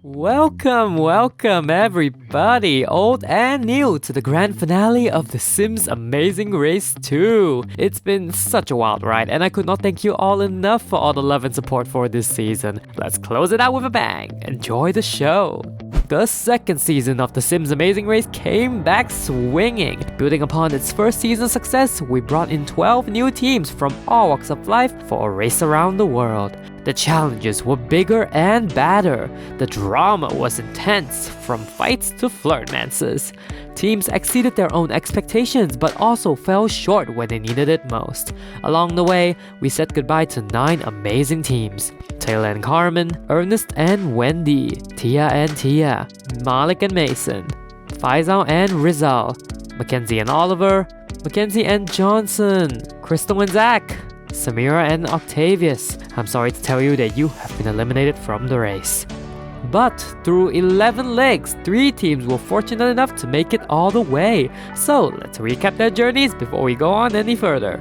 Welcome everybody, old and new, to the grand finale of The Sims Amazing Race 2. It's been such a wild ride and I could not thank you all enough for all the love and support for this season. Let's close it out with a bang. Enjoy the show. The second season of The Sims Amazing Race came back swinging. Building upon its first season success, we brought in 12 new teams from all walks of life for a race around the world. The challenges were bigger and badder. The drama was intense, from fights to flirtmances. Teams exceeded their own expectations but also fell short when they needed it most. Along the way, we said goodbye to 9 amazing teams. Taylor and Carmen, Ernest and Wendy, Tia and Tia, Malik and Mason, Faisal and Rizal, Mackenzie and Oliver, Mackenzie and Johnson, Crystal and Zach, Samira and Octavius. I'm sorry to tell you that you have been eliminated from the race. But through 11 legs, 3 teams were fortunate enough to make it all the way. So let's recap their journeys before we go on any further.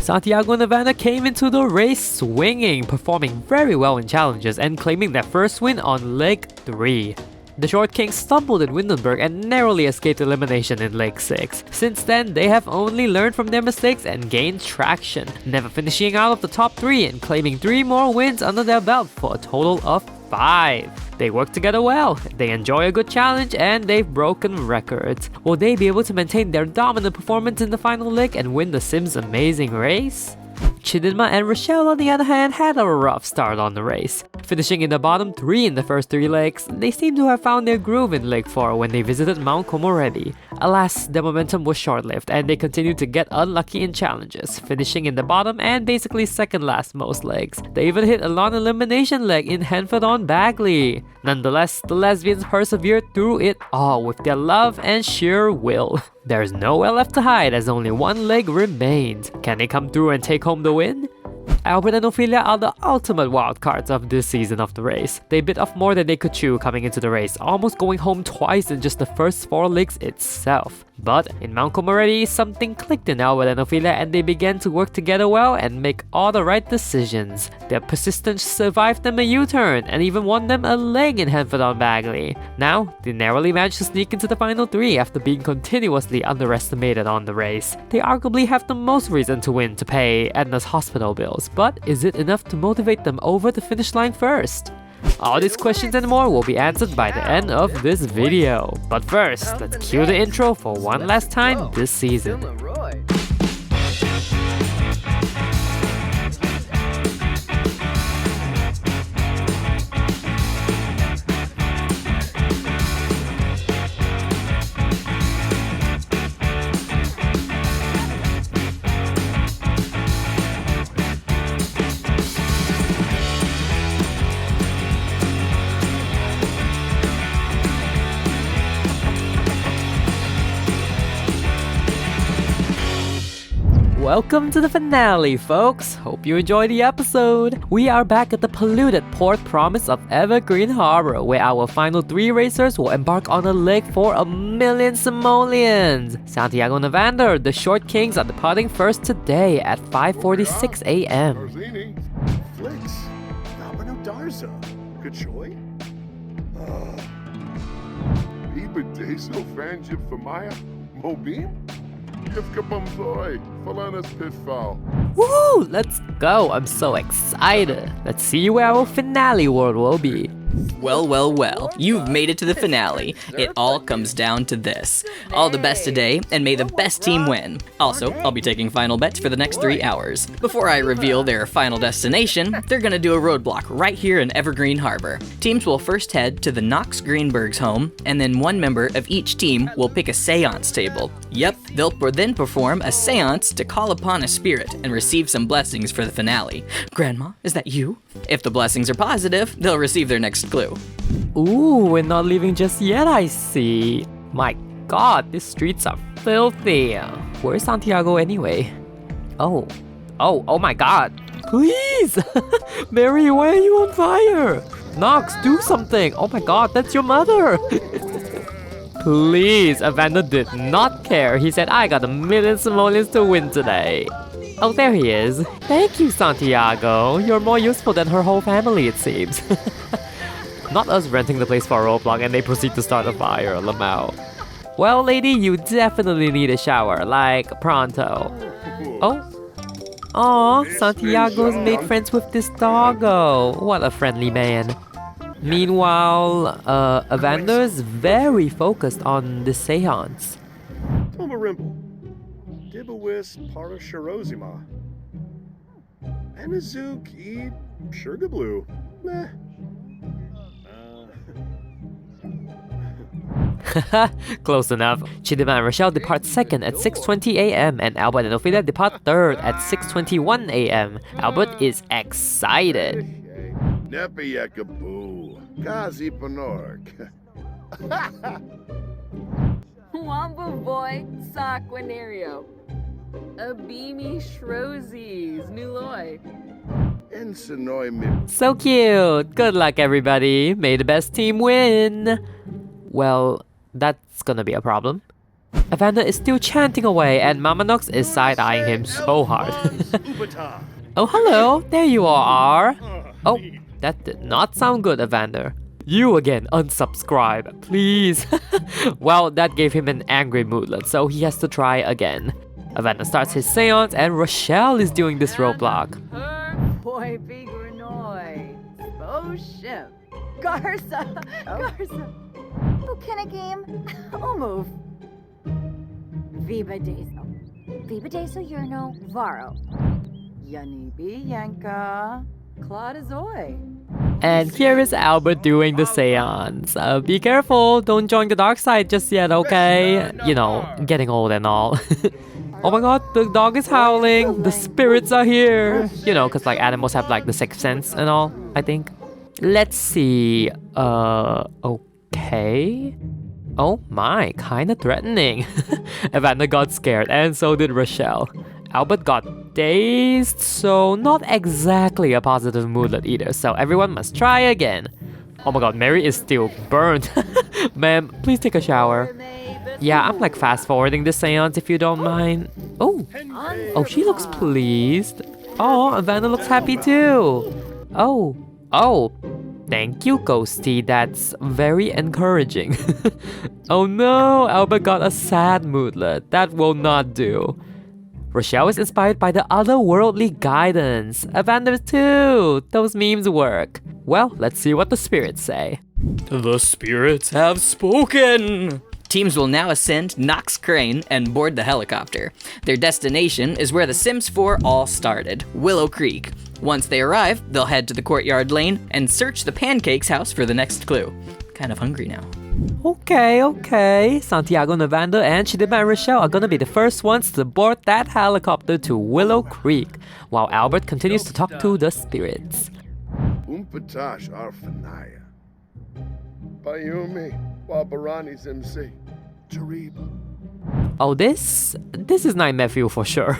Santiago and Havana came into the race swinging, performing very well in challenges and claiming their first win on leg 3. The Short Kings stumbled in Windenburg and narrowly escaped elimination in Leg 6. Since then, they have only learned from their mistakes and gained traction, never finishing out of the top 3 and claiming 3 more wins under their belt for a total of 5. They work together well, they enjoy a good challenge, and they've broken records. Will they be able to maintain their dominant performance in the final leg and win the Sims Amazing Race? Chidinma and Rochelle, on the other hand, had a rough start on the race. Finishing in the bottom 3 in the first 3 legs, they seem to have found their groove in leg 4 when they visited Mount Komorebi. Alas, their momentum was short-lived and they continued to get unlucky in challenges, finishing in the bottom and basically second last most legs. They even hit a non-elimination leg in Henford-on-Bagley. Nonetheless, the lesbians persevered through it all with their love and sheer will. There's nowhere left to hide as only 1 leg remains. Can they come through and take home the win? Albert and Ophelia are the ultimate wildcards of this season of the race. They bit off more than they could chew coming into the race, almost going home twice in just the first 4 legs itself. But in Mount Komorebi, something clicked in Albert and Ophelia and they began to work together well and make all the right decisions. Their persistence survived them a U-turn and even won them a leg in Henford-on-Bagley. Now, they narrowly managed to sneak into the final 3 after being continuously underestimated on the race. They arguably have the most reason to win to pay Edna's hospital bills, but is it enough to motivate them over the finish line first? All these questions and more will be answered by the end of this video. But first, let's cue the intro for one last time this season. Welcome to the finale, folks! Hope you enjoyed the episode! We are back at the polluted port promise of Evergreen Harbor, where our final 3 racers will embark on a leg for 1,000,000 Simoleons! Santiago and Evander, the Short Kings, are departing first today at 5:46 a.m. Barzini, Flix, Nabano Darza, Kachoy, Ibadeso Fanjib Famaya, Mobim, Kifkabumzoy, Falanas Pitfall. Woo! Let's go! I'm so excited! Let's see where our finale world will be. Well, you've made it to the finale. It all comes down to this. All the best today, and may the best team win. Also, I'll be taking final bets for the next 3 hours. Before I reveal their final destination, they're gonna do a roadblock right here in Evergreen Harbor. Teams will first head to the Knox Greenberg's home, and then one member of each team will pick a seance table. Yep, they'll then perform a seance to call upon a spirit and receive some blessings for the finale. Grandma, is that you? If the blessings are positive, they'll receive their next clue. Ooh, we're not leaving just yet, I see. My god, these streets are filthy. Where's Santiago anyway? Oh my god. Please! Mary, why are you on fire? Knox, do something! Oh my god, that's your mother! Please, Evander did not care. He said, I got 1,000,000 simoleons to win today. Oh, there he is. Thank you, Santiago. You're more useful than her whole family, it seems. Not us renting the place for a roadblock and they proceed to start a fire, Lamau. Well, lady, you definitely need a shower, like pronto. Oh. Aw, Santiago's made friends with this doggo. What a friendly man. Meanwhile, Evander's very focused on the seance. Tomarimple. Dibawis Parashirozima. Anazuk Eid Sugarblue. Meh. Close enough. Chidima and Rochelle depart second at 6:20 a.m. and Albert and Ophelia depart third at 6:21 a.m. Albert is excited. Nepiyakaboo. Gazi Panork. Wamba boy, Saquinario. Abimi Shrozes, Nuloy. Ensonoy me. So cute. Good luck, everybody. May the best team win. Well, that's gonna be a problem. Evander is still chanting away and Mama Nox is side-eyeing him so hard. Oh, hello. There you all are. Oh, that did not sound good, Evander. You again, unsubscribe, please. Well, that gave him an angry moodlet, so he has to try again. Evander starts his seance and Rochelle is doing this roadblock. Boy, big Renoy. Spaceship. Garza. Garza. Oh, can a game? I'll move. Viva Deso. Viva Deso Yerno Varo. Yanibi Yanka. Claudazoy. And here is Albert doing the seance. Be careful, don't join the dark side just yet, okay? You know, getting old and all. Oh my god, the dog is howling, the spirits are here. You know, cause like animals have like the sixth sense and all, I think. Let's see, okay. Oh my, kinda threatening. Evander got scared and so did Rochelle. Albert got dazed, so not exactly a positive moodlet either, so everyone must try again. Oh my god, Mary is still burnt. Ma'am, please take a shower. Yeah, I'm like fast forwarding this seance if you don't mind. Oh, she looks pleased. Oh, Evander looks happy too. Oh, thank you, Ghosty, that's very encouraging. Oh no, Albert got a sad moodlet, that will not do. Rochelle is inspired by the otherworldly guidance. Evander too! Those memes work. Well, let's see what the spirits say. The spirits have spoken! Teams will now ascend Knox Crane and board the helicopter. Their destination is where the Sims 4 all started, Willow Creek. Once they arrive, they'll head to the courtyard lane and search the Pancakes house for the next clue. Kind of hungry now. Okay. Santiago, Evander, and Chidima and Rochelle are gonna be the first ones to board that helicopter to Willow Creek, while Albert continues to talk to the spirits. Umpatash Arfanaya. Bayumi. Wabarani's MC. Tarib. Oh, this is Nightmare Fuel for sure.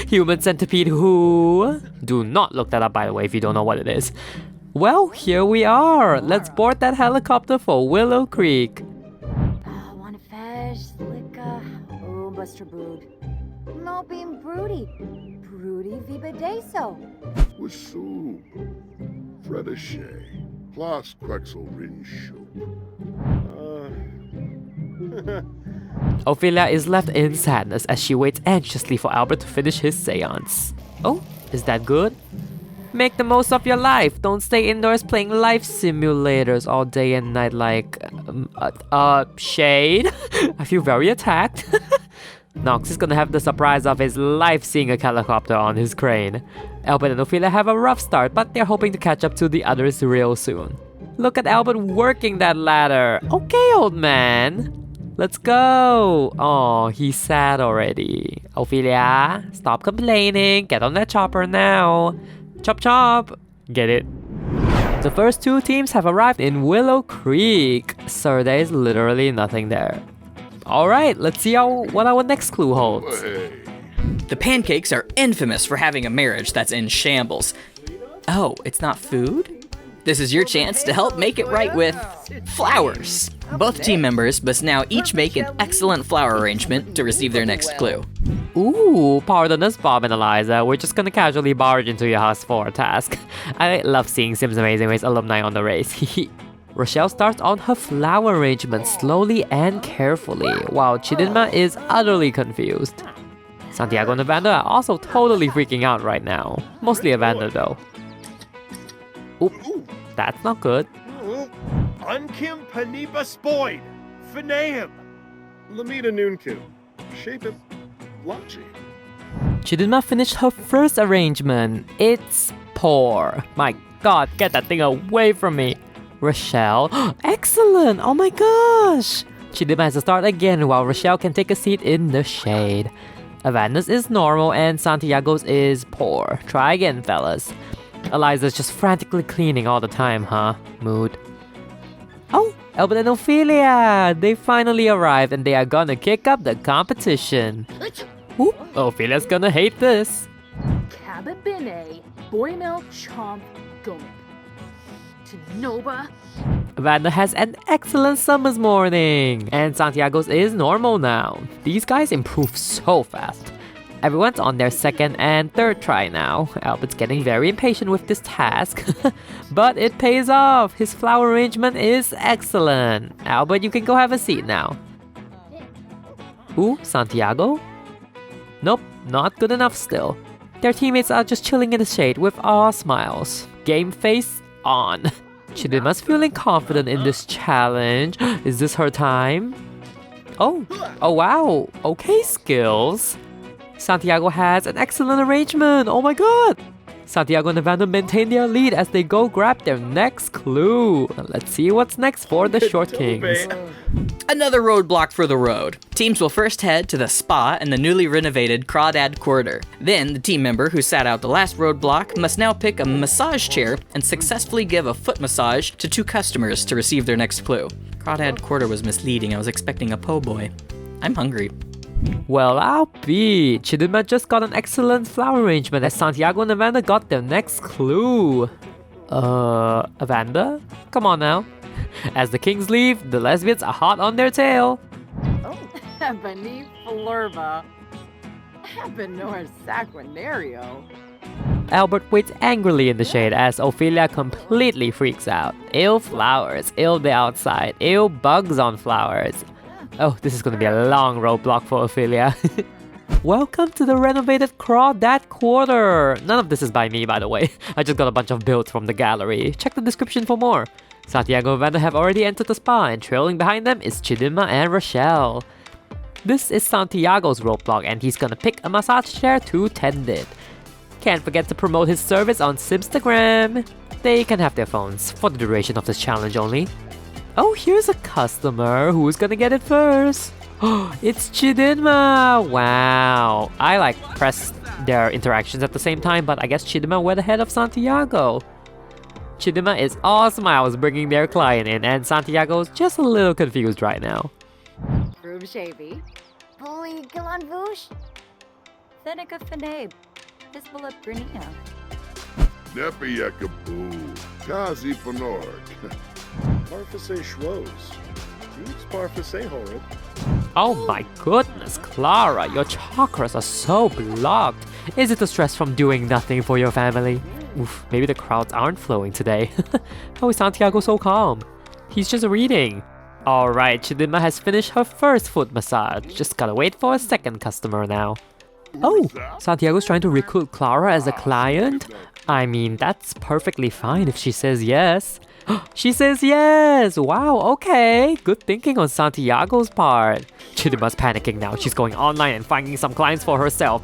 Human centipede who... Do not look that up, by the way, if you don't know what it is. Well, here we are. Let's board that helicopter for Willow Creek. Wanna fish, slicka. Oh, Buster Brood. No being broody. Broody Viva Deso. Wasu. Fredashay. Plus Quexel Rinshu. Ophelia is left in sadness as she waits anxiously for Albert to finish his seance. Oh, is that good? Make the most of your life. Don't stay indoors playing life simulators all day and night like... Shade? I feel very attacked. Nox is gonna have the surprise of his life seeing a helicopter on his crane. Albert and Ophelia have a rough start, but they're hoping to catch up to the others real soon. Look at Albert working that ladder. Okay, old man. Let's go. Oh, he's sad already. Ophelia, stop complaining. Get on that chopper now. Chop chop. Get it? The first two teams have arrived in Willow Creek, so there's literally nothing there. Alright, let's see what our next clue holds. The Pancakes are infamous for having a marriage that's in shambles. Oh, it's not food? This is your chance to help make it right with flowers. Both team members must now each make an excellent flower arrangement to receive their next clue. Ooh, pardon us, Bob and Eliza. We're just gonna casually barge into your house for a task. I love seeing Sims Amazing Race alumni on the race. Rochelle starts on her flower arrangement slowly and carefully, while Chidinma is utterly confused. Santiago and Evander are also totally freaking out right now. Mostly Evander though. Oop, that's not good. Unkim Paniba Spoid, Finayim, Lamita Noonkim. Shape him. Lachi. Chidinma finished her first arrangement. It's poor. My god, get that thing away from me. Rochelle, excellent! Oh my gosh! Chidinma has to start again while Rochelle can take a seat in the shade. Evander's is normal and Santiago's is poor. Try again, fellas. Eliza's just frantically cleaning all the time, huh? Mood. Oh, Albert and Ophelia! They finally arrived and they are gonna kick up the competition. Oop, Ophelia's gonna hate this. Cababine, Boymel Chomp Gomip. Tanoba. Evander has an excellent summer's morning, and Santiago's is normal now. These guys improve so fast. Everyone's on their second and third try now. Albert's getting very impatient with this task, but it pays off. His flower arrangement is excellent. Albert, you can go have a seat now. Ooh, Santiago? Nope, not good enough still. Their teammates are just chilling in the shade with all smiles. Game face on. Chidinma's feeling confident in this challenge. Is this her time? Oh wow, okay skills. Santiago has an excellent arrangement, oh my god! Santiago and Evander maintain their lead as they go grab their next clue. Let's see what's next for the Short Kings. Another roadblock for the road. Teams will first head to the spa in the newly renovated Crawdad Quarter. Then, the team member who sat out the last roadblock must now pick a massage chair and successfully give a foot massage to 2 customers to receive their next clue. Crawdad Quarter was misleading. I was expecting a po' boy. I'm hungry. Well, I'll be. Chidinma just got an excellent flower arrangement as Santiago and Evander got their next clue. Evander? Come on now. As the kings leave, the lesbians are hot on their tail. Oh, Ebony Flurba. Ebenor Saquinario. Albert waits angrily in the shade as Ophelia completely freaks out. Ill flowers, ill the outside, ill bugs on flowers. Oh, this is gonna be a long roadblock for Ophelia. Welcome to the renovated Crawdad Quarter. None of this is by me, by the way. I just got a bunch of builds from the gallery. Check the description for more. Santiago and Evander have already entered the spa, and trailing behind them is Chidinma and Rochelle. This is Santiago's roadblock, and he's gonna pick a massage chair to tend it. Can't forget to promote his service on Simstagram. They can have their phones for the duration of this challenge only. Oh, here's a customer. Who's gonna get it first? Oh, it's Chidinma! Wow. I pressed their interactions at the same time, but I guess Chidinma went ahead of Santiago. Chidinma is all smiles bringing their client in, and Santiago's just a little confused right now. Rube Shavy. Bully Galanvouche. Seneca Fanabe. Hisbala Brinia. Nepiyakaboo. Kazi Panord. Parfase Schwoes, Deeps Parfase Horrid. Oh my goodness, Clara, your chakras are so blocked. Is it the stress from doing nothing for your family? Oof, maybe the crowds aren't flowing today. How is Santiago so calm? He's just reading. Alright, Chidinma has finished her first foot massage. Just gotta wait for a second customer now. Oh, Santiago's trying to recruit Clara as a client? I mean, that's perfectly fine if she says yes. She says yes! Wow, okay. Good thinking on Santiago's part. Chidinma's panicking now. She's going online and finding some clients for herself.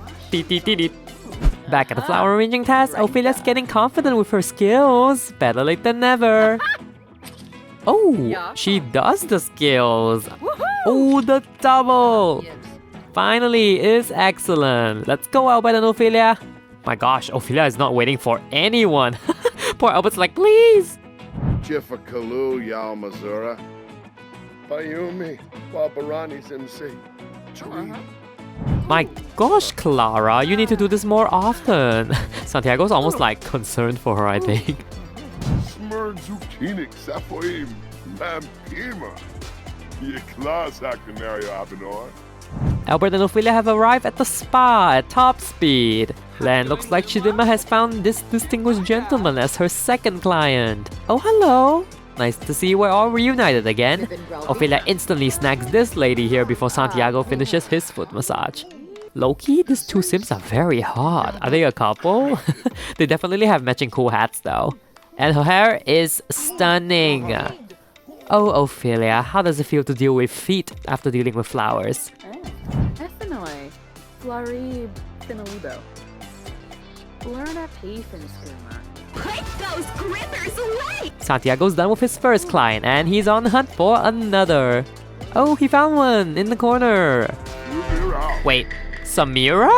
Back at the flower arranging task, Ophelia's getting confident with her skills. Better late than never. Oh, she does the skills. Oh, the double. Finally, is excellent. Let's go, Albert and Ophelia. My gosh, Ophelia is not waiting for anyone. Poor Albert's like, please. Jifakalu Yao Mazura. Bayumi. Wabarani Zimsi. My gosh, Clara, you need to do this more often. Santiago's almost concerned for her, I think. Smurd Zukinik Safoim. Mampima. Yeklas Hakunario Abenor. Albert and Ophelia have arrived at the spa at top speed. Lan looks like Chidinma has found this distinguished gentleman as her second client. Oh, hello. Nice to see we're all reunited again. Ophelia instantly snags this lady here before Santiago finishes his foot massage. Low-key, these two Sims are very hot. Are they a couple? They definitely have matching cool hats though. And her hair is stunning. Oh, Ophelia, how does it feel to deal with feet after dealing with flowers? Ethanoi. Flari Finalibo. Lerna Payfinskuma. Put those grippers away! Santiago's done with his first client and he's on the hunt for another. Oh, he found one in the corner. Wait, Samira?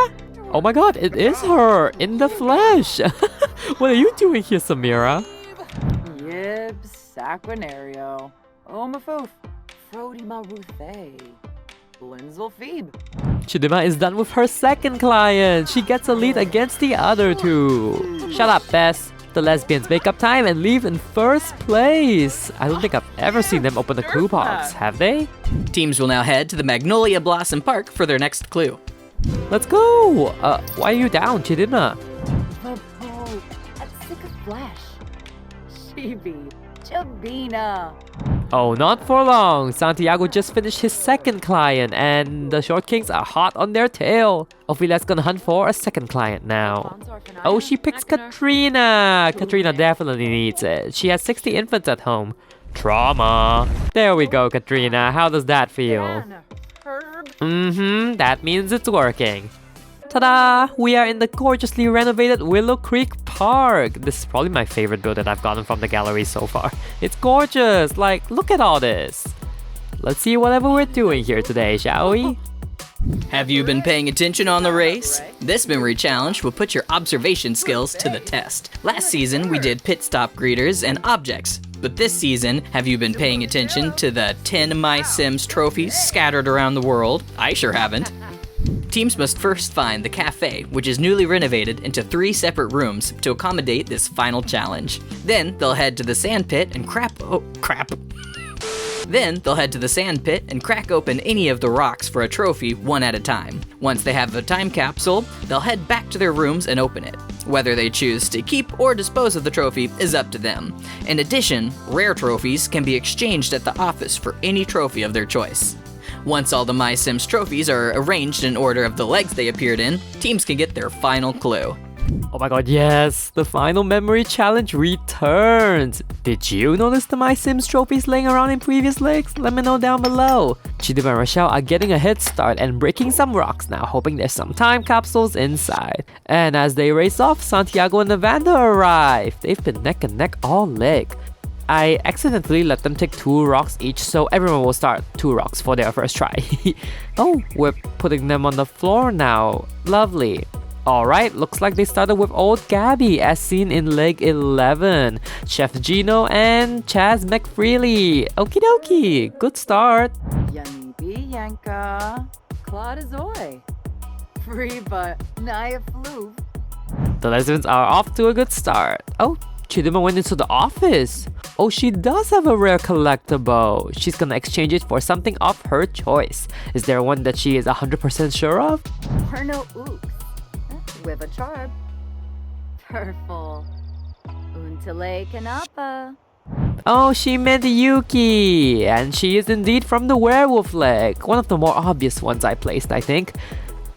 Oh my god, it is her in the flesh. What are you doing here, Samira? Yibs, Saquinario. Omafoof. Frody Maruthe. Blinzel Phoebe. Chidima is done with her second client. She gets a lead against the other two. Shut up, Bess. The lesbians make up time and leave in first place. I don't think I've ever seen them open a clue box, have they? Teams will now head to the Magnolia Blossom Park for their next clue. Let's go! Why are you down, Chidima? Vapo. I'm sick of flesh. Chibi. Chabina. Oh, not for long. Santiago just finished his second client and the Short Kings are hot on their tail. Ophelia's gonna hunt for a second client now. Oh, she picks Katrina. Katrina definitely needs it. She has 60 infants at home. Trauma. There we go, Katrina. How does that feel? That means it's working. Ta-da! We are in the gorgeously renovated Willow Creek Park. This is probably my favorite build that I've gotten from the gallery so far. It's gorgeous! Like, look at all this! Let's see whatever we're doing here today, shall we? Have you been paying attention on the race? This memory challenge will put your observation skills to the test. Last season, we did pit stop greeters and objects. But this season, have you been paying attention to the 10 My Sims trophies scattered around the world? I sure haven't. Teams must first find the cafe, which is newly renovated into 3 separate rooms to accommodate this final challenge. Then they'll head to the sand pit and Then they'll head to the sand pit and crack open any of the rocks for a trophy one at a time. Once they have a time capsule, they'll head back to their rooms and open it. Whether they choose to keep or dispose of the trophy is up to them. In addition, rare trophies can be exchanged at the office for any trophy of their choice. Once all the My Sims trophies are arranged in order of the legs they appeared in, teams can get their final clue. Oh my god, yes! The final memory challenge returns! Did you notice the My Sims trophies laying around in previous legs? Let me know down below! Chidima and Rochelle are getting a head start and breaking some rocks now, hoping there's some time capsules inside. And as they race off, Santiago and Evander arrive! They've been neck and neck all leg. I accidentally let them take 2 rocks each, so everyone will start 2 rocks for their first try. Oh, we're putting them on the floor now. Lovely. Alright, looks like they started with old Gabby, as seen in leg 11. Chef Gino and Chaz McFreely. Okie dokie, good start. Yanibi Yanka. Claudazoy. Free but Naya Flu. The lesbians are off to a good start. Oh, Chidima went into the office. Oh, she does have a rare collectible. She's gonna exchange it for something of her choice. Is there one that she is 100% sure of? Perno Ooks. With a charb. Purple. Untale Kanapa. Oh, she meant Yuki! And she is indeed from the werewolf leg. One of the more obvious ones I placed, I think.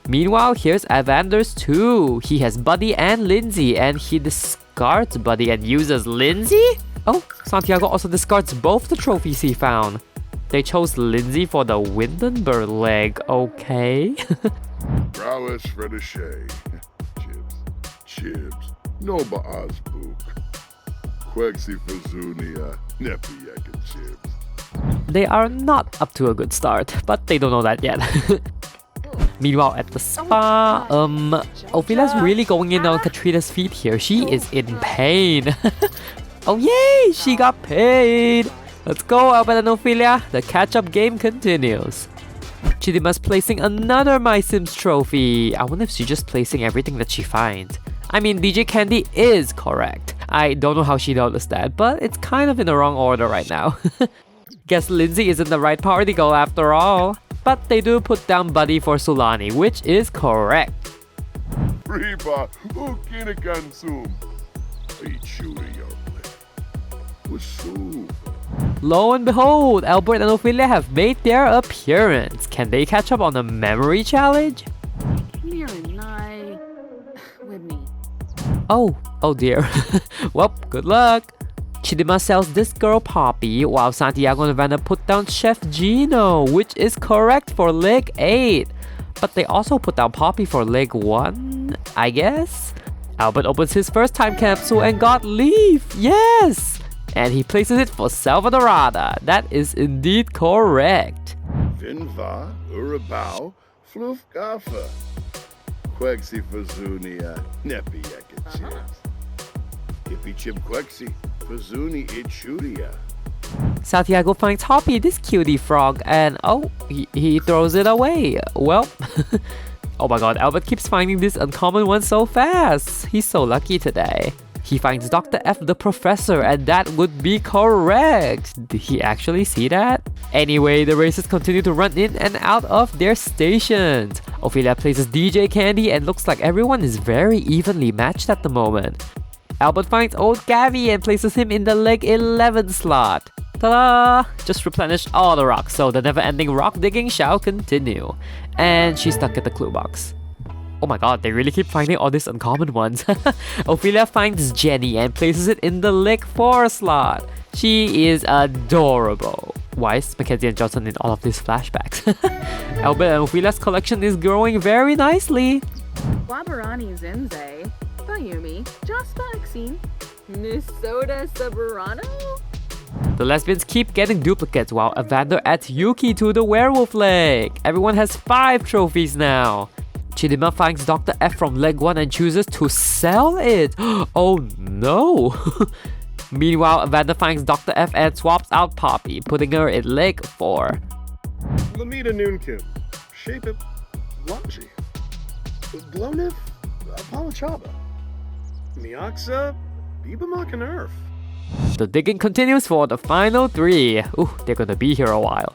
Meanwhile, here's Evander's too. He has Buddy and Lindsay, and he discards Buddy and uses Lindsay? Oh, Santiago also discards both the trophies he found. They chose Lindsay for the Windenburg leg, okay? Prowess for the shade. Chibs. Noba Azbuk. Quexi Fazunia. Nepiek and Chibs. They are not up to a good start, but they don't know that yet. Meanwhile, at the spa, Ophelia's really going in on Katrina's feet here. She is in pain. Oh yay! She got paid! Let's go, Albert and Ophelia. The catch-up game continues. Chidima's placing another My Sims trophy. I wonder if she's just placing everything that she finds. I mean, DJ Candy is correct. I don't know how she noticed that, but it's kind of in the wrong order right now. Guess Lindsay isn't the right party girl after all. But they do put down Buddy for Sulani, which is correct. Reba, Ukinikan Zoom. Eat shooter, young lady. With soup. Lo and behold, Albert and Ophelia have made their appearance. Can they catch up on the memory challenge? Clear and I. With me. Oh dear. Well, good luck. Chidima sells this girl Poppy, while Santiago and Vanna put down Chef Gino, which is correct for leg 8. But they also put down Poppy for leg 1, I guess? Albert opens his first time capsule and got Leaf, yes! And he places it for Salvadorada. That is indeed correct. Vinva, Urabao, Floof Gaffa. Quexi Fazunia, Nepi Yakachibs. Hippie Chip Quexi, Fazuni Ichuria. Santiago finds Hoppy, this cutie frog, and oh, he throws it away. Well, oh my god, Albert keeps finding this uncommon one so fast. He's so lucky today. He finds Dr. F the professor, and that would be correct. Did he actually see that? Anyway, the racers continue to run in and out of their stations. Ophelia places DJ Candy, and looks like everyone is very evenly matched at the moment. Albert finds old Gavi and places him in the leg 11 slot. Ta-da! Just replenish all the rocks, so the never-ending rock digging shall continue. And she's stuck at the clue box. Oh my god, they really keep finding all these uncommon ones. Ophelia finds Jenny and places it in the leg 4 slot. She is adorable. Why is Mackenzie and Johnson in all of these flashbacks? Albert and Ophelia's collection is growing very nicely. Wabarani Zenze. Bayumi. Just Maxine. Minnesota Saburano. The lesbians keep getting duplicates while Evander adds Yuki to the werewolf leg. Everyone has 5 trophies now. Chidima finds Dr. F from leg 1 and chooses to sell it. Oh no! Meanwhile, Evander finds Dr. F and swaps out Poppy, putting her in leg 4. Lamita Noonkim. Shape it. Launji. Glonif. Palachaba. Miaksa. Bibama Nerf. The digging continues for the final 3. Ooh, they're gonna be here a while.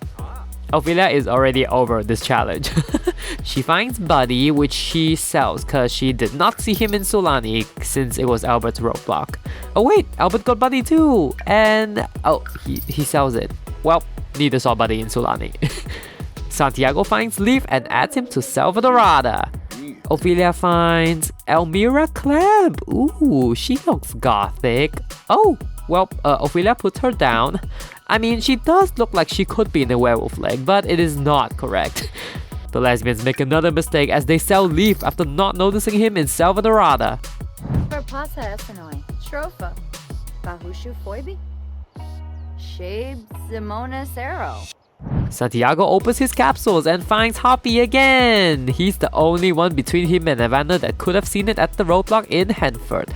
Ophelia is already over this challenge. She finds Buddy, which she sells because she did not see him in Sulani since it was Albert's roadblock. Oh wait, Albert got Buddy too! And oh, he sells it. Well, neither saw Buddy in Sulani. Santiago finds Leaf and adds him to Salvadorada. Ophelia finds Elmira Clamp. Ooh, she looks gothic. Oh, well, Ophelia puts her down. I mean, she does look like she could be in a werewolf leg, but it is not correct. The lesbians make another mistake as they sell Leaf after not noticing him in Salvadorada. Perpasa Esenoi. Tropha. Bahushu Foibi. Shabe Simona Sero. Santiago opens his capsules and finds Hoppy again. He's the only one between him and Evander that could have seen it at the roadblock in Hanford.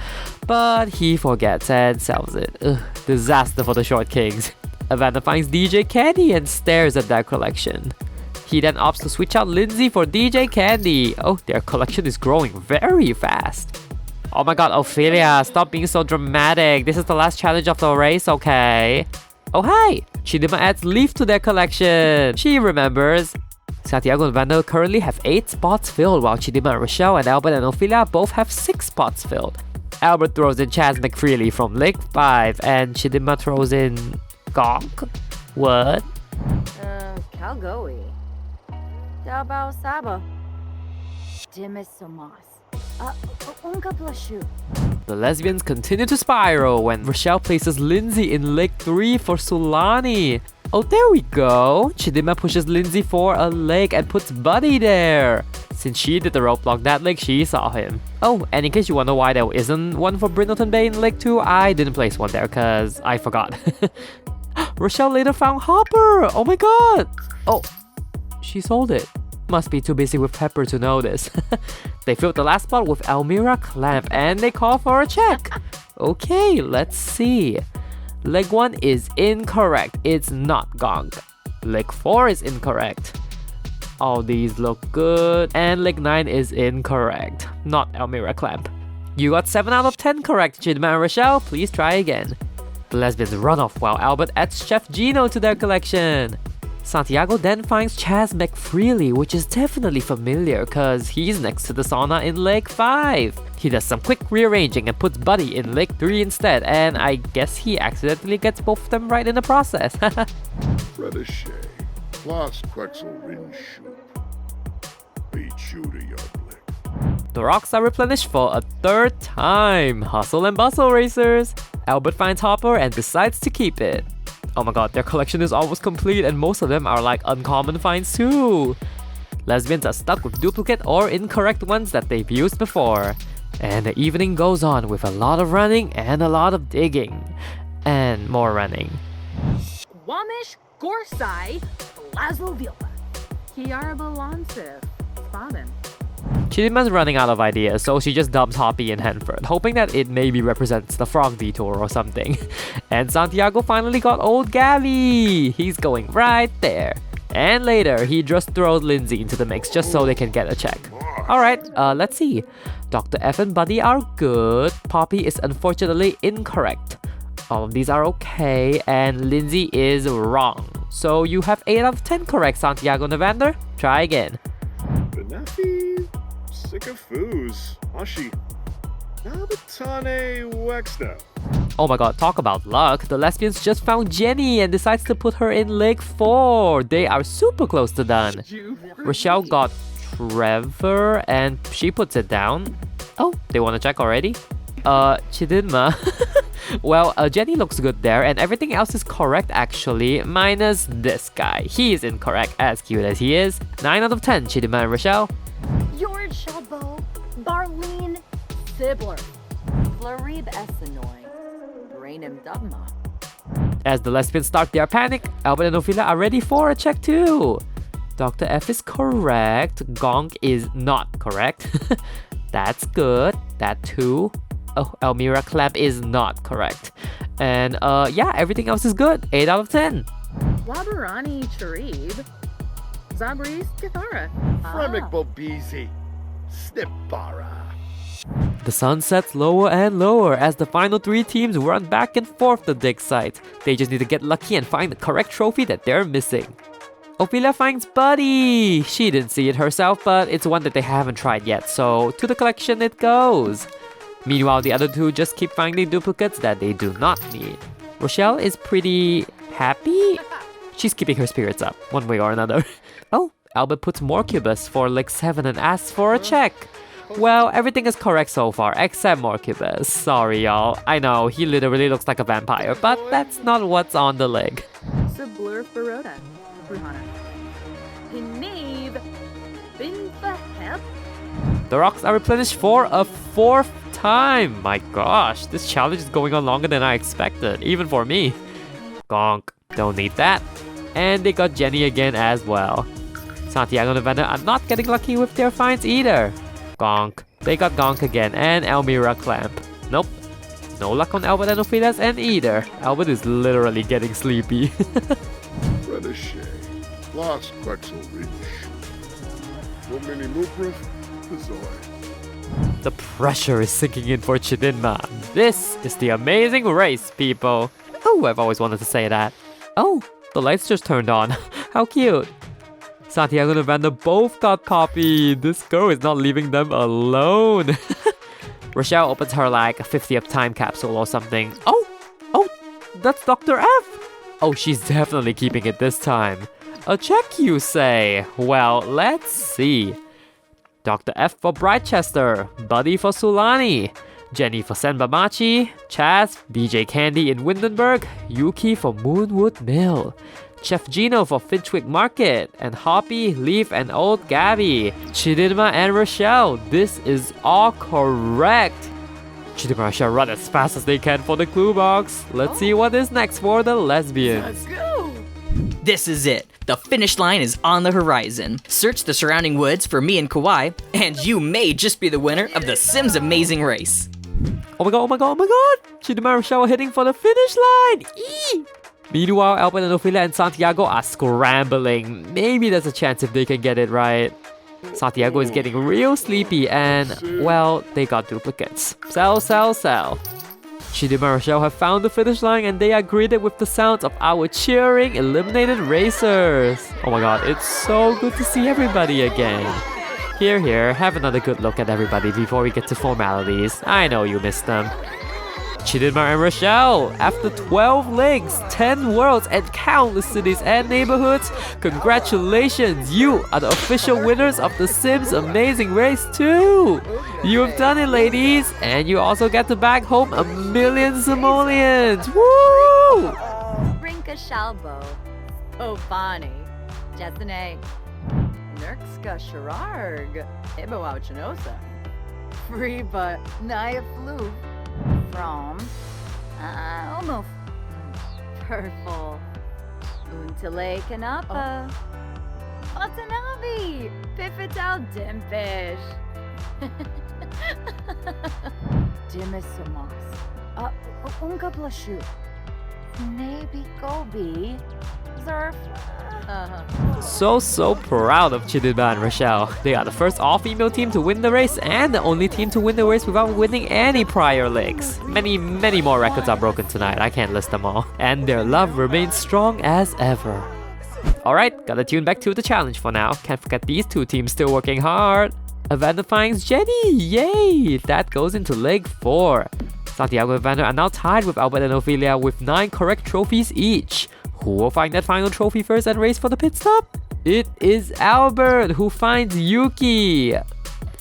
But he forgets and sells it. Ugh, disaster for the Short Kings. Evander finds DJ Candy and stares at that collection. He then opts to switch out Lindsay for DJ Candy. Oh, their collection is growing very fast. Oh my god, Ophelia, stop being so dramatic. This is the last challenge of the race, okay? Oh hey! Chidima adds Leaf to their collection. She remembers. Santiago and Vandal currently have 8 spots filled, while Chidima, Rochelle, and Albert and Ophelia both have 6 spots filled. Albert throws in Chaz McFreely from leg 5, and Chidima throws in Gonk? What? Calgoe. Dabao Saba. Dimisomas. Unka Plashu. The lesbians continue to spiral when Rochelle places Lindsay in leg 3 for Sulani. Oh, there we go. Chidima pushes Lindsay for a leg and puts Buddy there. Since she did the roadblock that leg, she saw him. Oh, and in case you wonder why there isn't one for Brindleton Bay in leg 2, I didn't place one there because I forgot. Rochelle later found Hopper! Oh my god! Oh, she sold it. Must be too busy with Pepper to notice. They filled the last spot with Elmira Clamp and they call for a check. Okay, let's see. Leg 1 is incorrect. It's not Gonk. Leg 4 is incorrect. All these look good. And leg 9 is incorrect. Not Elmira Clamp. You got 7 out of 10 correct, Chidma and Rochelle. Please try again. The lesbians run off while Albert adds Chef Gino to their collection. Santiago then finds Chaz McFreely, which is definitely familiar cause he's next to the sauna in Leg 5. He does some quick rearranging and puts Buddy in Leg 3 instead, and I guess he accidentally gets both of them right in the process. Renovation. Lost Quexel Rinshoop. Beat you to your blick. The rocks are replenished for a third time. Hustle and bustle, racers. Albert finds Hopper and decides to keep it. Oh my god, their collection is almost complete and most of them are like uncommon finds too. Lesbians are stuck with duplicate or incorrect ones that they've used before. And the evening goes on with a lot of running and a lot of digging. And more running. Squamish, Gorsai, Laszlo Vilpa. Kiara Balancev. Spaden. Chidinma's running out of ideas, so she just dumps Hoppy in Hanford, hoping that it maybe represents the frog detour or something. And Santiago finally got old Gabby! He's going right there. And later, he just throws Lindsay into the mix just so they can get a check. Alright, let's see. Dr. F and Buddy are good. Poppy is unfortunately incorrect. All of these are okay, and Lindsay is wrong. So you have 8 out of 10 correct, Santiago Navander. Try again. Benefi, Sycophus, Ashi, Nabatane Wexno. Oh my god, talk about luck. The lesbians just found Jenny and decides to put her in Leg 4. They are super close to done. Rochelle got Trevor and she puts it down. Oh, they want to check already? Chidinma. Well, Jenny looks good there and everything else is correct actually, minus this guy. He is incorrect, as cute as he is. 9 out of 10, Chidinma and Rochelle. George Chalbo, Barlene Sibler, Flarib Essenoy, Brainham Dubma. As the lesbians start their panic, Albert and Ophelia are ready for a check too. Dr. F is correct. Gonk is not correct. That's good. That too. Oh, Elmira Clamp is not correct. And yeah, everything else is good. 8 out of 10. Wabarani Charib. Zabris Kathara. Fremic Bobizi. Snipara. The sun sets lower and lower as the final 3 teams run back and forth the dig site. They just need to get lucky and find the correct trophy that they're missing. Ophelia finds Buddy! She didn't see it herself, but it's one that they haven't tried yet, so to the collection it goes. Meanwhile, the other 2 just keep finding duplicates that they do not need. Rochelle is pretty happy? She's keeping her spirits up, one way or another. Oh, Albert puts more Cubus for Leg 7 and asks for a check. Well, everything is correct so far, except Morcubus. Sorry, y'all. I know, he literally looks like a vampire, but that's not what's on the leg. Sublur Baroda. Bruhana. Hinave. Binfaheb. The rocks are replenished for a 4th time. My gosh, this challenge is going on longer than I expected, even for me. Gonk, don't need that. And they got Jenny again as well. Santiago and Nevada are not getting lucky with their finds either. Gonk. They got Gonk again and Elmira Clamp. Nope. No luck on Albert and Ophelia's end either. Albert is literally getting sleepy. Renovation. Lost Quexel Rinch. Mini Mucrest. The pressure is sinking in for Chidinma. This is the amazing race, people. Oh, I've always wanted to say that. Oh, the lights just turned on. How cute. Santiago and Evander both got copied. This girl is not leaving them alone. Rochelle opens her like 50th time capsule or something. Oh, that's Dr. F. Oh, she's definitely keeping it this time. A check, you say? Well, let's see. Dr. F for Brightchester, Buddy for Sulani, Jenny for Senbamachi, Chaz, DJ Candy in Windenburg, Yuki for Moonwood Mill, Chef Gino for Finchwick Market, and Hoppy, Leaf, and Old Gabby, Chidinma and Rochelle. This is all correct. Chidinma and Rochelle run as fast as they can for the clue box. Let's see what is next for the lesbians. This is it. The finish line is on the horizon. Search the surrounding woods for me and Kawhi, and you may just be the winner of the Sims Amazing Race. Oh my god. Chidinma and Rochelle are heading for the finish line. Eee! Meanwhile, Albert and Ophelia and Santiago are scrambling. Maybe there's a chance if they can get it right. Santiago is getting real sleepy and, well, they got duplicates. Sell. Chidinma and Rochelle have found the finish line and they are greeted with the sounds of our cheering eliminated racers. Oh my god, it's so good to see everybody again. Here, have another good look at everybody before we get to formalities. I know you missed them. Chidinma and Rochelle, after 12 legs, 10 worlds, and countless cities and neighborhoods, congratulations! You are the official winners of The Sims Amazing Race 2! You have done it, ladies! And you also get to back home 1,000,000 simoleons! Woo! Rinka Shalbo. Opani. Jessene. Nurkska Shararg. Ibawauchinosa. Friba Naya Flu. From Omuf. Purple. Untale Kanapa. Watanabe. Pipital Dimpish. Dimisumas. Unga Blashu. Maybe Gobi. Zerf. So proud of Chidinma and Rochelle. They are the first all-female team to win the race and the only team to win the race without winning any prior legs. Many more records are broken tonight, I can't list them all. And their love remains strong as ever. Alright, gotta tune back to the challenge for now. Can't forget these two teams still working hard. Evanderfying's Jenny, yay! That goes into leg 4. Santiago and Evander are now tied with Albert and Ophelia with 9 correct trophies each. Who will find that final trophy first and race for the pit stop? It is Albert who finds Yuki.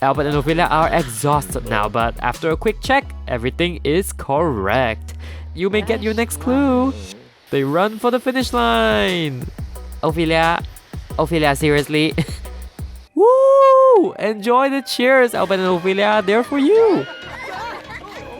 Albert and Ophelia are exhausted now, but after a quick check, everything is correct. You may get your next clue. They run for the finish line. Ophelia, seriously? Woo! Enjoy the cheers, Albert and Ophelia, they're for you.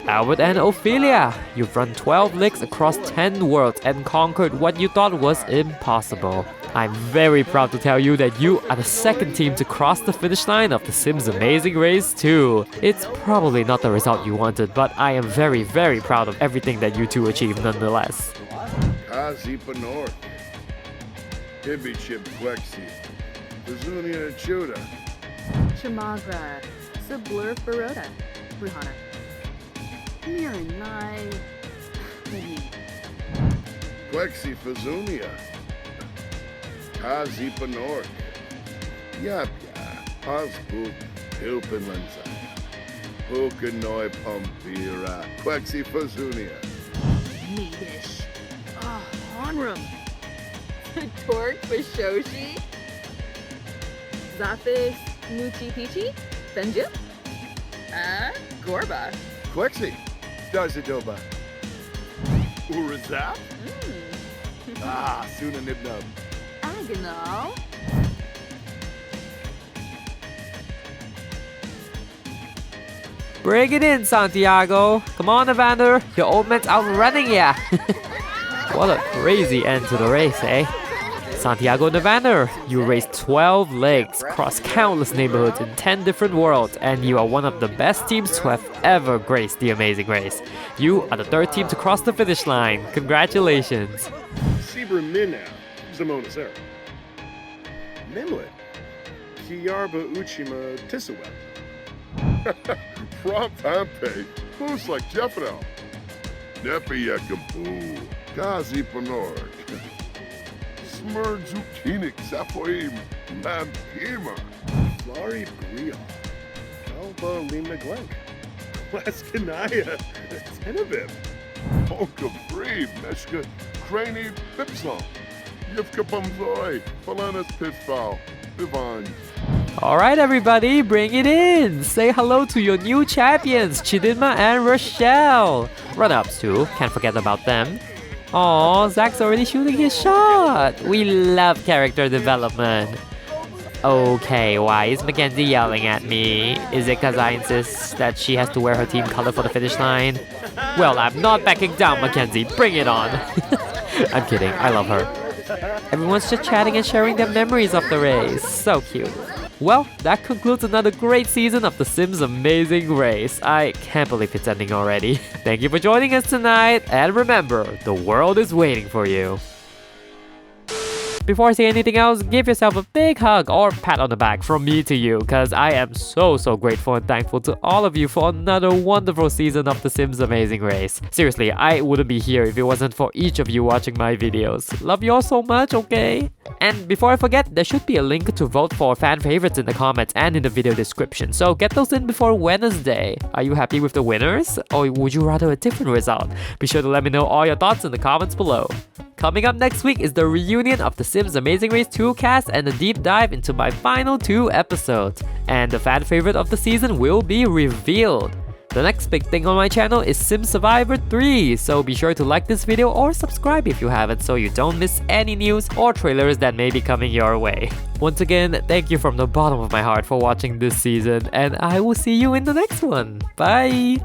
Albert and Ophelia, you've run 12 legs across 10 worlds and conquered what you thought was impossible. I'm very proud to tell you that you are the second team to cross the finish line of The Sims Amazing Race 2. It's probably not the result you wanted, but I am very proud of everything that you two achieved nonetheless. Kazipa North. Ibichip Quexi. Bazunia Chuda. Chamagra. Sublur Baroda. Bruhana. Miranai. Quexi Fazunia. Kazipa North. Yapya. Hasbuk. Hilpenlenza. Pukanoi Pumpira. Quexi Fazunia. Neatish. Honrum. Torque Bishoshi. Zaphis. Muchi Pichi. Benju. Gorba. Quexi. Dazadoba. Urazap? Suna Nibnub. Agano. Bring it in, Santiago. Come on, Evander. Your old man's outrunning ya. What a crazy end to the race, eh? Santiago and Evander, you raced 12 legs, crossed countless neighborhoods in 10 different worlds, and you are one of the best teams to have ever graced the Amazing Race. You are the third team to cross the finish line. Congratulations. Sibra Minnow. Zamona Sarah. Nimlet. Kiarba Uchima Tisaweb. Prompt Hampe. Boost like Jeffino. Nepi Yakampu. Kazi Panork. Smurd Zukinik Zapoim. Lampima. Flari Brio. Alba Lima Glenk. Klaskanaya. Tenabim. Polka Free. Meshka. Craney Pipsong. Yivka Bumzoi. Falanas Pitfall. Vivan. Alright everybody, bring it in! Say hello to your new champions, Chidinma and Rochelle! Run-ups too, can't forget about them. Aww, Zach's already shooting his shot! We love character development. Okay, why is Mackenzie yelling at me? Is it cause I insist that she has to wear her team color for the finish line? Well, I'm not backing down, Mackenzie, bring it on! I'm kidding, I love her. Everyone's just chatting and sharing their memories of the race. So cute. Well, that concludes another great season of The Sims Amazing Race. I can't believe it's ending already. Thank you for joining us tonight, and remember, the world is waiting for you. Before I say anything else, give yourself a big hug or pat on the back from me to you, cause I am so grateful and thankful to all of you for another wonderful season of The Sims Amazing Race. Seriously, I wouldn't be here if it wasn't for each of you watching my videos. Love you all so much, okay? And before I forget, there should be a link to vote for fan favorites in the comments and in the video description, so get those in before Wednesday. Are you happy with the winners? Or would you rather a different result? Be sure to let me know all your thoughts in the comments below. Coming up next week is the reunion of The Sims Amazing Race 2 cast and a deep dive into my final 2 episodes. And the fan favorite of the season will be revealed. The next big thing on my channel is Sim Survivor 3, so be sure to like this video or subscribe if you haven't so you don't miss any news or trailers that may be coming your way. Once again, thank you from the bottom of my heart for watching this season, and I will see you in the next one. Bye!